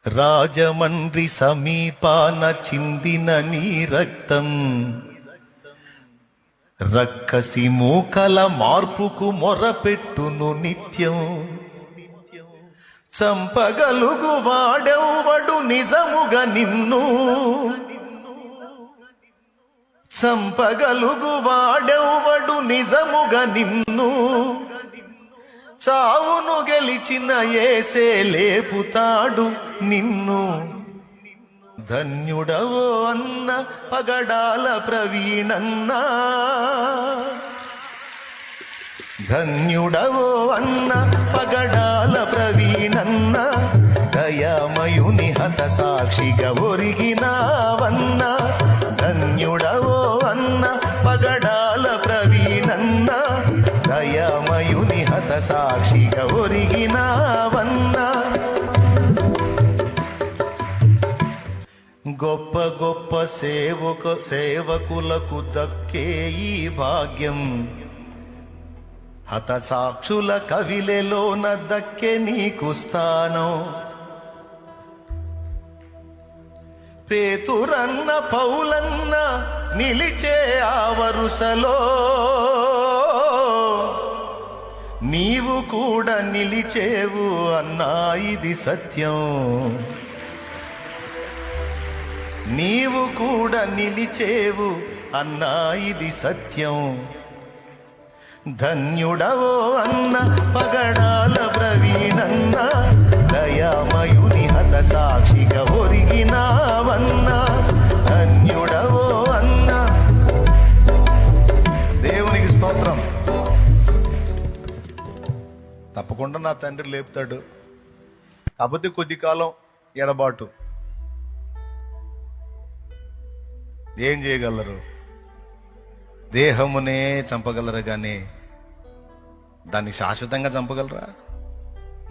రాజమండ్రి సమీపాన చిందిన నీ రక్తం రక్కసి మూకల మార్పుకు మొరపెట్టును నిత్యం. చంపగలుగు వాడెవ్వడు నిజముగా నిన్ను, చంపగలుగు వాడెవ్వడు నిజముగా నిన్ను. చావును గెలిచిన యేసే లేపుతాడు నిన్ను. ధన్యుడవో అన్న పగడాల ప్రవీణన్నా, ధన్యుడవో అన్న పగడాల ప్రవీణన్న. దయామయుని హత సాక్షిగా ఒరిగినావన్న. ధన్యుడవో అన్న పగడాల ప్రవీణన్న. దయామయుని హత సాక్షిగా ఒరిగినావన్న. గొప్ప గొప్ప సేవకులకు దక్కే ఈ భాగ్యం. హత సాక్షుల కవిలెలోన దక్కే నీకు స్థానం. పేతురన్న పౌలన్న నిలిచే ఆ వరుసలో నీవు కూడా నిలిచేవు అన్నా, ఇది సత్యం. నీవు కూడా నిలిచేవు అన్నా, ఇది సత్యం. ధన్యుడవో అన్న పగడాల ప్రవీణన్న. దయామయుని హత సాక్షిగా ఒరిగినావన్న. ధన్యుడవో అన్న. దేవునికి స్తోత్రం. తప్పకుండా నా తండ్రి లేపుతాడు. కాకపోతే కొద్ది కాలం ఎడబాటు. ఏం చేయగలరు? దేహమునే చంపగలరు కానీ దాన్ని శాశ్వతంగా చంపగలరా?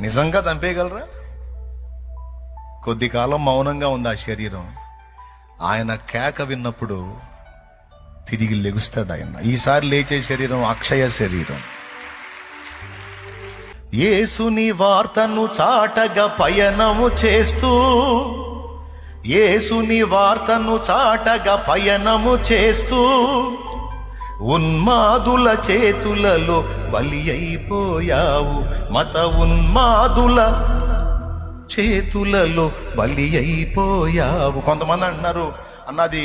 నిజంగా చంపేయగలరా? కొద్ది కాలం మౌనంగా ఉంది ఆ శరీరం. ఆయన కేక విన్నప్పుడు తిరిగి లెగుస్తాడు ఆయన. ఈసారి లేచే శరీరం అక్షయ శరీరం. యేసుని వార్తను చాటగా పయనము చేస్తూ, యేసుని వార్తను చాటగా పయనము చేస్తూ ఉన్మాదుల చేతులలో బలి అయిపోయావు. మత ఉన్మాదుల చేతులలో బలి అయిపోయావు. కొంతమంది అంటున్నారు, అన్నది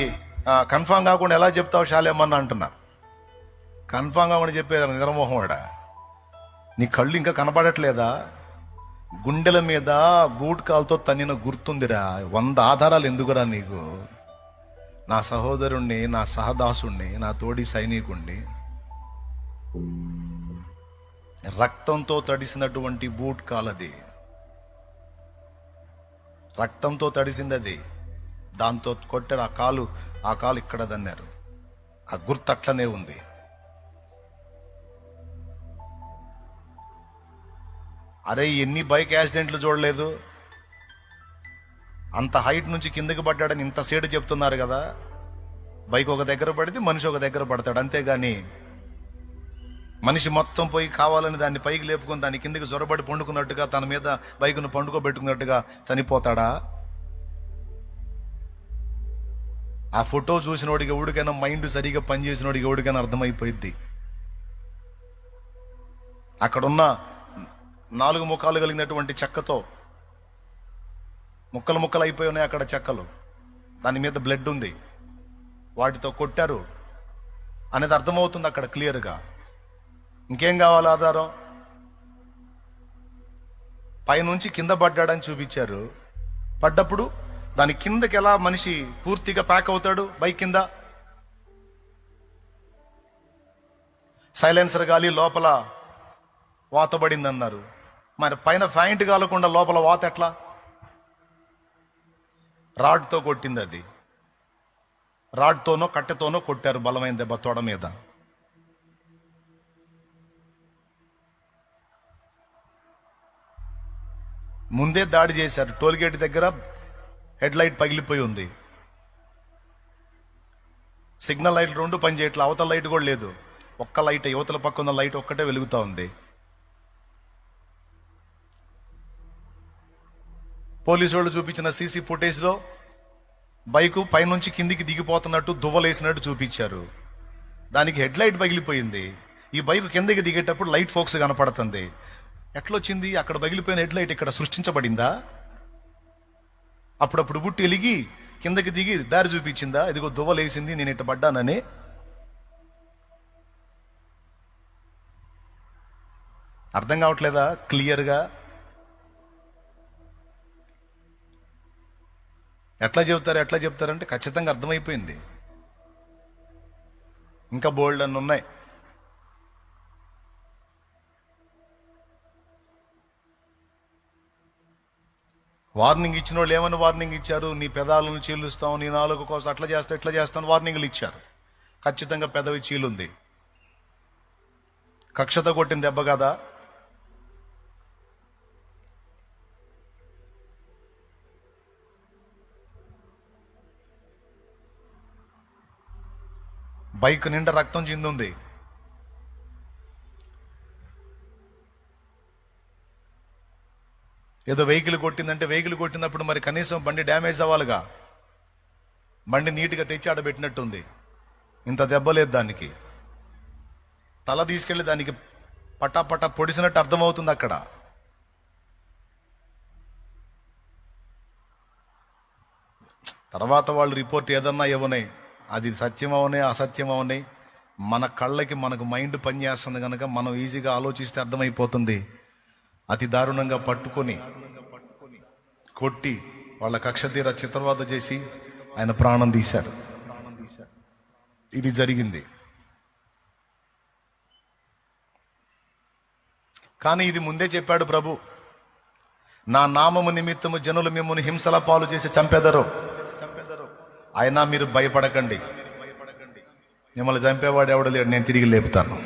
కన్ఫామ్ కాకుండా ఎలా చెప్తావు శాలేమన్న అంటున్నారు. కన్ఫామ్ కాకుండా చెప్పేది నిద్రమోహండా. నీ కళ్ళు ఇంకా కనపడట్లేదా? గుండెల మీద బూట్ కాల్తో తన్నిన గుర్తుందిరా. 100 ఆధారాలు ఎందుకురా నీకు? నా సహోదరుణ్ణి, నా సహదాసుణ్ణి, నా తోడి సైనికుణ్ణి రక్తంతో తడిసినటువంటి బూట్ కాలది. రక్తంతో తడిసింది అది. దాంతో కొట్టారు. ఆ కాలు ఇక్కడ దన్నారు. ఆ గుర్తు అట్లనే ఉంది. అరే, ఎన్ని బైక్ యాక్సిడెంట్లు చూడలేదు? అంత హైట్ నుంచి కిందకి పడ్డాడని ఇంత సేటు చెప్తున్నారు కదా. బైక్ ఒక దగ్గర పడితే మనిషి ఒక దగ్గర పడతాడు, అంతేగాని మనిషి మొత్తం పోయి కావాలని దాన్ని పైకి లేపుకొని దాని కిందకి జొరబడి పండుకున్నట్టుగా, తన మీద బైక్ను పండుకోబెట్టుకున్నట్టుగా చనిపోతాడా? ఆ ఫోటో చూసినోడికి ఎవడికైనా, మైండ్ సరిగా పనిచేసినోడికి ఎవడికైనా అర్థమైపోయింది. అక్కడున్న 4 ముఖాలు కలిగినటువంటి చెక్కతో ముక్కలు ముక్కలు అయిపోయి ఉన్నాయి. అక్కడ చెక్కలు, దాని మీద బ్లడ్ ఉంది. వాటితో కొట్టారు అనేది అర్థమవుతుంది అక్కడ క్లియర్గా. ఇంకేం కావాలి ఆధారం? పైనుంచి కింద పడ్డాడని చూపించారు. పడ్డప్పుడు దాని కిందకి ఎలా మనిషి పూర్తిగా ప్యాక్ అవుతాడు? బైక్ కింద సైలెన్సర్ గాలి లోపల వాతబడింది అన్నారు. మరి పైన ఫ్యాంట్ కాలకుండా లోపల వాత ఎట్లా? రాడ్తో కొట్టింది అది. రాడ్తోనో కట్టెతోనో కొట్టారు, బలమైన దెబ్బ తొడ మీద. ముందే దాడి చేశారు. టోల్గేట్ దగ్గర హెడ్ లైట్ పగిలిపోయి ఉంది. సిగ్నల్ లైట్లు 2 పనిచేయట్లా. అవతల లైట్ కూడా లేదు. ఒక్క లైట్, యువతల పక్క ఉన్న లైట్ ఒక్కటే వెలుగుతా ఉంది. పోలీసు వాళ్ళు చూపించిన సీసీ ఫుటేజ్లో బైకు పైనుంచి కిందికి దిగిపోతున్నట్టు దువ్వలేసినట్టు చూపించారు. దానికి హెడ్ లైట్ పగిలిపోయింది. ఈ బైకు కిందకి దిగేటప్పుడు లైట్ ఫోక్స్ కనపడుతుంది. ఎట్లొచ్చింది? అక్కడ పగిలిపోయిన హెడ్ లైట్ ఇక్కడ సృష్టించబడిందా? అప్పుడప్పుడు బుట్టి ఎలిగి కిందకి దిగి దారి చూపించిందా? ఇదిగో దువ్వలేసింది, నేను ఇట్ట పడ్డానని. అర్థం కావట్లేదా క్లియర్గా? ఎట్లా చెప్తారంటే ఖచ్చితంగా అర్థమైపోయింది. ఇంకా బోల్డ్ అన్ని ఉన్నాయి. వార్నింగ్ ఇచ్చిన వాళ్ళు ఏమని వార్నింగ్ ఇచ్చారు? నీ పెదాలను చీలుస్తాం, నీ నాలుగు కోసం అట్లా చేస్తా ఇట్లా చేస్తాను వార్నింగ్లు ఇచ్చారు. ఖచ్చితంగా పెదవి చీలుంది. కక్షతో కొట్టిన దెబ్బ కదా. బైక్ నిండా రక్తం చిందుంది. ఏదో వెహికల్ కొట్టిందంటే వెహికల్ కొట్టినప్పుడు మరి కనీసం బండి డ్యామేజ్ అవ్వాలిగా. బండి నీట్గా తెచ్చి ఆడబెట్టినట్టుంది. ఇంత దెబ్బ లేదు దానికి. తల తీసుకెళ్లి దానికి పటా పొడిసినట్టు అర్థమవుతుంది అక్కడ. తర్వాత వాళ్ళు రిపోర్ట్ ఏదన్నా ఇవ్వనే, అది సత్యం అవనే అసత్యం అవనే, మన కళ్ళకి మనకు మైండ్ పనిచేస్తుంది కనుక మనం ఈజీగా ఆలోచిస్తే అర్థమైపోతుంది. అతి దారుణంగా పట్టుకొని కొట్టి వాళ్ళ కక్ష తీర చిత్రవద చేసి ఆయన ప్రాణం తీశారు. ఇది జరిగింది. కానీ ఇది ముందే చెప్పాడు ప్రభు, నా నామము నిమిత్తము జనులు మిమ్మల్ని హింసల పాలు చేసి చంపెదరు, అయినా మీరు భయపడకండి, మిమ్మల్ని చంపేవాడు ఎవడు లేడు, నేను తిరిగి లేపుతాను.